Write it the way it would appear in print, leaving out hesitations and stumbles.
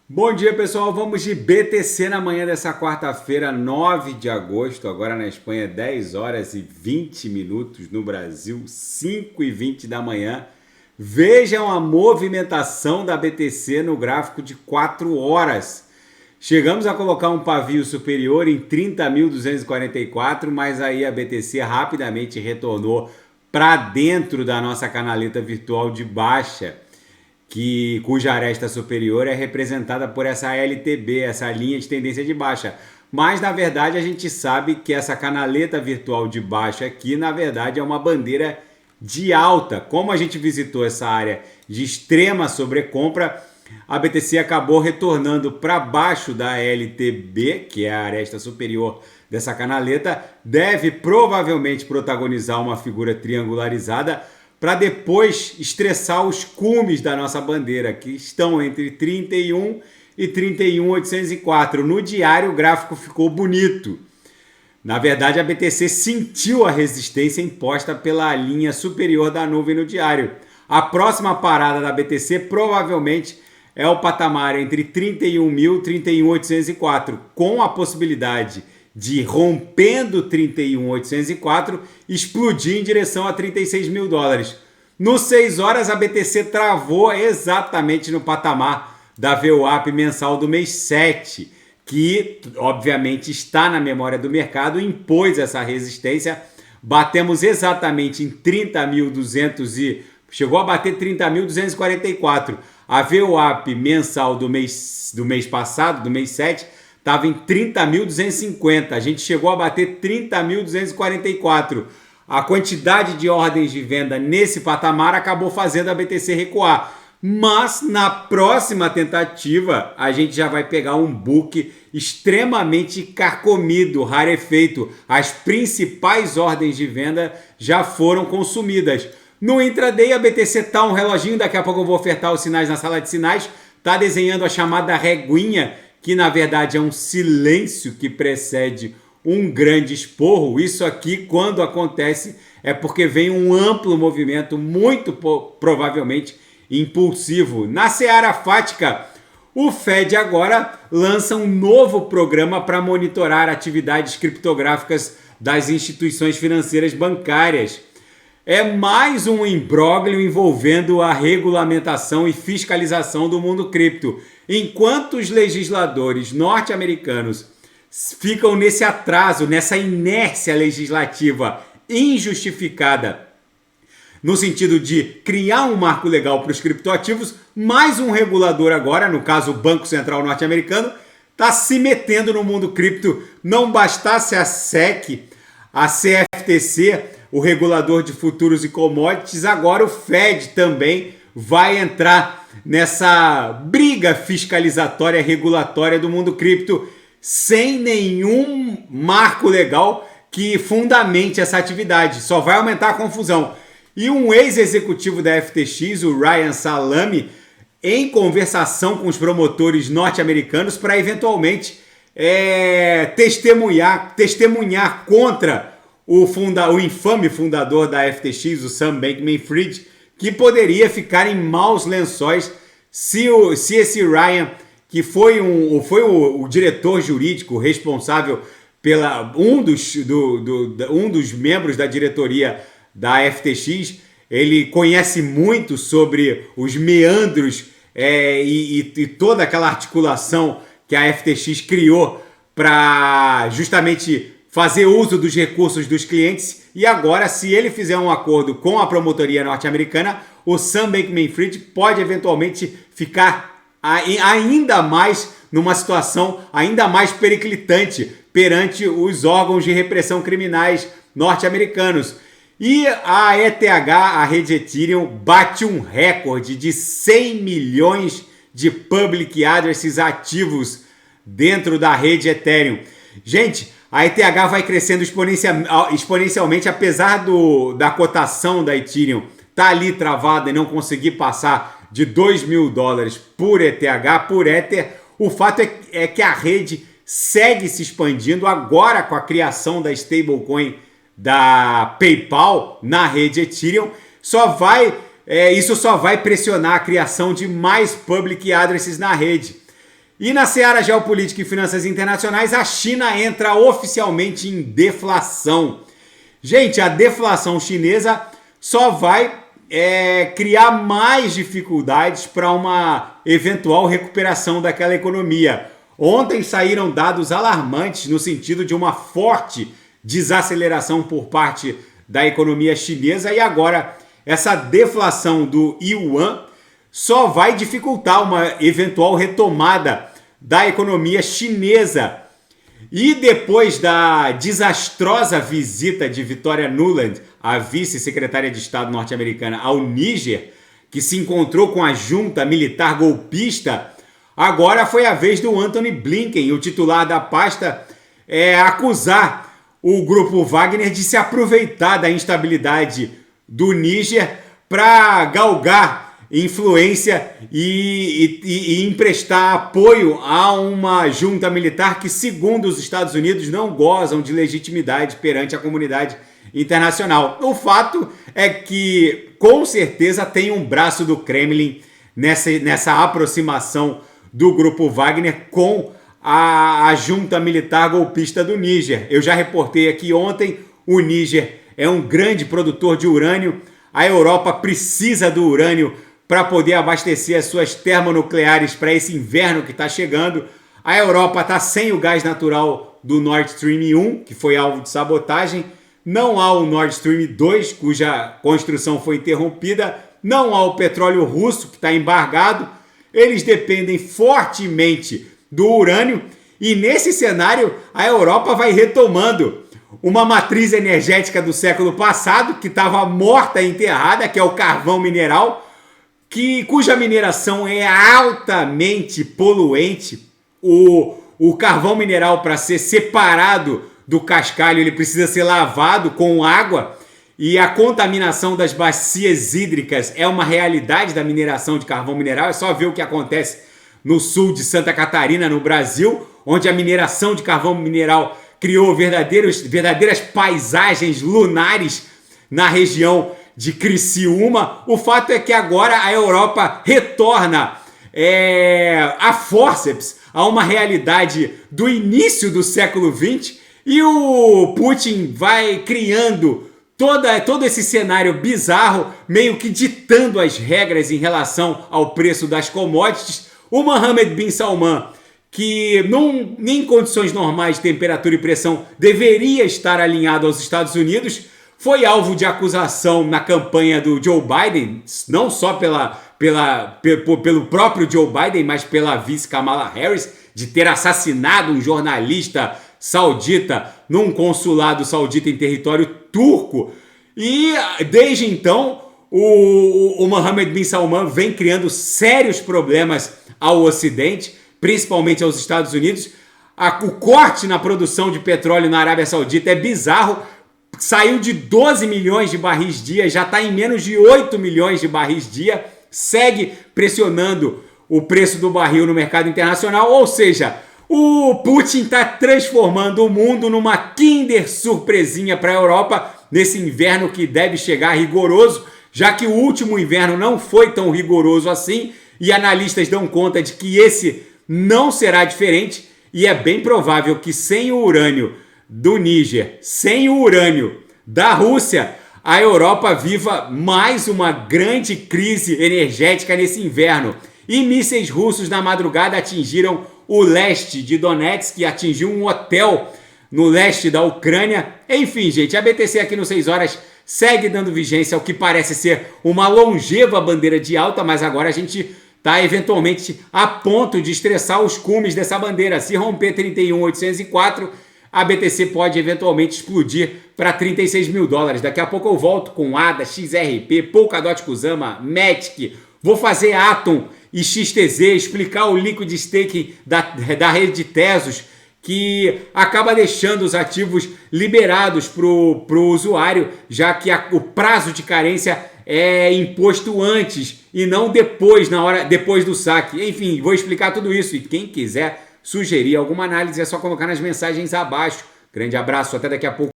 Bom dia, pessoal. Vamos de BTC na manhã dessa quarta-feira, 9 de agosto. Agora na Espanha, 10 horas e 20 minutos. No Brasil, 5 e 20 da manhã. Vejam a movimentação da BTC no gráfico de 4 horas. Chegamos a colocar um pavio superior em 30.244, mas aí a BTC rapidamente retornou para dentro da nossa canaleta virtual de baixa, cuja aresta superior é representada por essa LTB, essa linha de tendência de baixa. Mas, na verdade, a gente sabe que essa canaleta virtual de baixa aqui, na verdade, é uma bandeira de alta. Como a gente visitou essa área de extrema sobrecompra, a BTC acabou retornando para baixo da LTB, que é a aresta superior dessa canaleta, deve provavelmente protagonizar uma figura triangularizada, para depois estressar os cumes da nossa bandeira, que estão entre 31 e 31.804. No diário, o gráfico ficou bonito. Na verdade, a BTC sentiu a resistência imposta pela linha superior da nuvem no diário. A próxima parada da BTC provavelmente é o patamar entre 31.000 e 31.804, com a possibilidade de, rompendo 31.804, explodir em direção a 36 mil dólares. No 6 horas, a BTC travou exatamente no patamar da VWAP mensal do mês 7, que obviamente está na memória do mercado, impôs essa resistência. Batemos exatamente em 30.200 e chegou a bater 30.244. A VWAP mensal do mês passado, do mês 7, estava em 30.250. A gente chegou a bater 30.244. A quantidade de ordens de venda nesse patamar acabou fazendo a BTC recuar. Mas na próxima tentativa, a gente já vai pegar um book extremamente carcomido, rarefeito. As principais ordens de venda já foram consumidas. No intraday, a BTC está um reloginho. Daqui a pouco eu vou ofertar os sinais na sala de sinais. Está desenhando a chamada reguinha, que na verdade é um silêncio que precede um grande esporro. Isso aqui, quando acontece, é porque vem um amplo movimento, muito provavelmente impulsivo. Na seara fática, o Fed agora lança um novo programa para monitorar atividades criptográficas das instituições financeiras bancárias. É mais um imbróglio envolvendo a regulamentação e fiscalização do mundo cripto. Enquanto os legisladores norte-americanos ficam nesse atraso, nessa inércia legislativa injustificada, no sentido de criar um marco legal para os criptoativos, mais um regulador agora, no caso o Banco Central norte-americano, está se metendo no mundo cripto. Não bastasse a SEC, a CFTC, o regulador de futuros e commodities, agora o Fed também vai entrar nessa briga fiscalizatória regulatória do mundo cripto, sem nenhum marco legal que fundamente essa atividade. Só vai aumentar a confusão. E um ex-executivo da FTX, o Ryan Salame, em conversação com os promotores norte-americanos para eventualmente testemunhar contra o infame fundador da FTX, o Sam Bankman-Fried, que poderia ficar em maus lençóis se esse Ryan, que foi o diretor jurídico responsável pela um dos membros da diretoria da FTX, ele conhece muito sobre os meandros e toda aquela articulação que a FTX criou para justamente fazer uso dos recursos dos clientes. E agora, se ele fizer um acordo com a promotoria norte-americana, o Sam Bankman-Fried pode eventualmente ficar ainda mais numa situação ainda mais periclitante perante os órgãos de repressão criminais norte-americanos. E a ETH, a rede Ethereum, bate um recorde de 100 milhões de public addresses ativos dentro da rede Ethereum. Gente, a ETH vai crescendo exponencialmente, apesar da cotação da Ethereum tá ali travada e não conseguir passar de 2 mil dólares por ETH, por Ether. O fato é que a rede segue se expandindo agora com a criação da stablecoin da PayPal na rede Ethereum. Isso só vai pressionar a criação de mais public addresses na rede. E na seara geopolítica e finanças internacionais, a China entra oficialmente em deflação. Gente, a deflação chinesa só vai criar mais dificuldades para uma eventual recuperação daquela economia. Ontem saíram dados alarmantes no sentido de uma forte desaceleração por parte da economia chinesa, e agora essa deflação do yuan só vai dificultar uma eventual retomada da economia chinesa. E depois da desastrosa visita de Victoria Nuland, a vice-secretária de Estado norte-americana, ao Níger, que se encontrou com a junta militar golpista, agora foi a vez do Antony Blinken, o titular da pasta, acusar o grupo Wagner de se aproveitar da instabilidade do Níger para galgar influência e emprestar apoio a uma junta militar que, segundo os Estados Unidos, não gozam de legitimidade perante a comunidade internacional. O fato é que, com certeza, tem um braço do Kremlin nessa aproximação do grupo Wagner com a junta militar golpista do Níger. Eu já reportei aqui ontem, o Níger é um grande produtor de urânio, a Europa precisa do urânio para poder abastecer as suas termonucleares para esse inverno que está chegando. A Europa está sem o gás natural do Nord Stream 1, que foi alvo de sabotagem. Não há o Nord Stream 2, cuja construção foi interrompida. Não há o petróleo russo, que está embargado. Eles dependem fortemente do urânio. E nesse cenário, a Europa vai retomando uma matriz energética do século passado, que estava morta e enterrada, que é o carvão mineral, cuja mineração é altamente poluente. O carvão mineral, para ser separado do cascalho, ele precisa ser lavado com água, e a contaminação das bacias hídricas é uma realidade da mineração de carvão mineral. É só ver o que acontece no sul de Santa Catarina, no Brasil, onde a mineração de carvão mineral criou verdadeiras paisagens lunares na região de Criciúma. O fato é que agora a Europa retorna a fórceps a uma realidade do início do século XX, e o Putin vai criando todo esse cenário bizarro, meio que ditando as regras em relação ao preço das commodities. O Mohammed bin Salman, que em condições normais de temperatura e pressão deveria estar alinhado aos Estados Unidos, foi alvo de acusação na campanha do Joe Biden, não só pelo próprio Joe Biden, mas pela vice Kamala Harris, de ter assassinado um jornalista saudita num consulado saudita em território turco. E desde então, o Mohammed bin Salman vem criando sérios problemas ao Ocidente, principalmente aos Estados Unidos. O corte na produção de petróleo na Arábia Saudita é bizarro. Saiu de 12 milhões de barris dia, já está em menos de 8 milhões de barris dia, segue pressionando o preço do barril no mercado internacional. Ou seja, o Putin está transformando o mundo numa Kinder surpresinha para a Europa nesse inverno que deve chegar rigoroso, já que o último inverno não foi tão rigoroso assim, e analistas dão conta de que esse não será diferente, e é bem provável que sem o urânio do Níger, sem o urânio da Rússia, a Europa viva mais uma grande crise energética nesse inverno. E mísseis russos na madrugada atingiram o leste de Donetsk, que atingiu um hotel no leste da Ucrânia. Enfim, gente, a BTC aqui no 6 horas segue dando vigência ao que parece ser uma longeva bandeira de alta, mas agora a gente está eventualmente a ponto de estressar os cumes dessa bandeira. Se romper 31.804, a BTC pode eventualmente explodir para 36 mil dólares. Daqui a pouco eu volto com ADA, XRP, Polkadot Kusama, Matic. Vou fazer Atom e XTZ, explicar o liquid staking da rede de Tesos, que acaba deixando os ativos liberados para o usuário, já que o prazo de carência é imposto antes e não depois do saque. Enfim, vou explicar tudo isso, e quem quiser sugerir alguma análise é só colocar nas mensagens abaixo. Grande abraço, até daqui a pouco.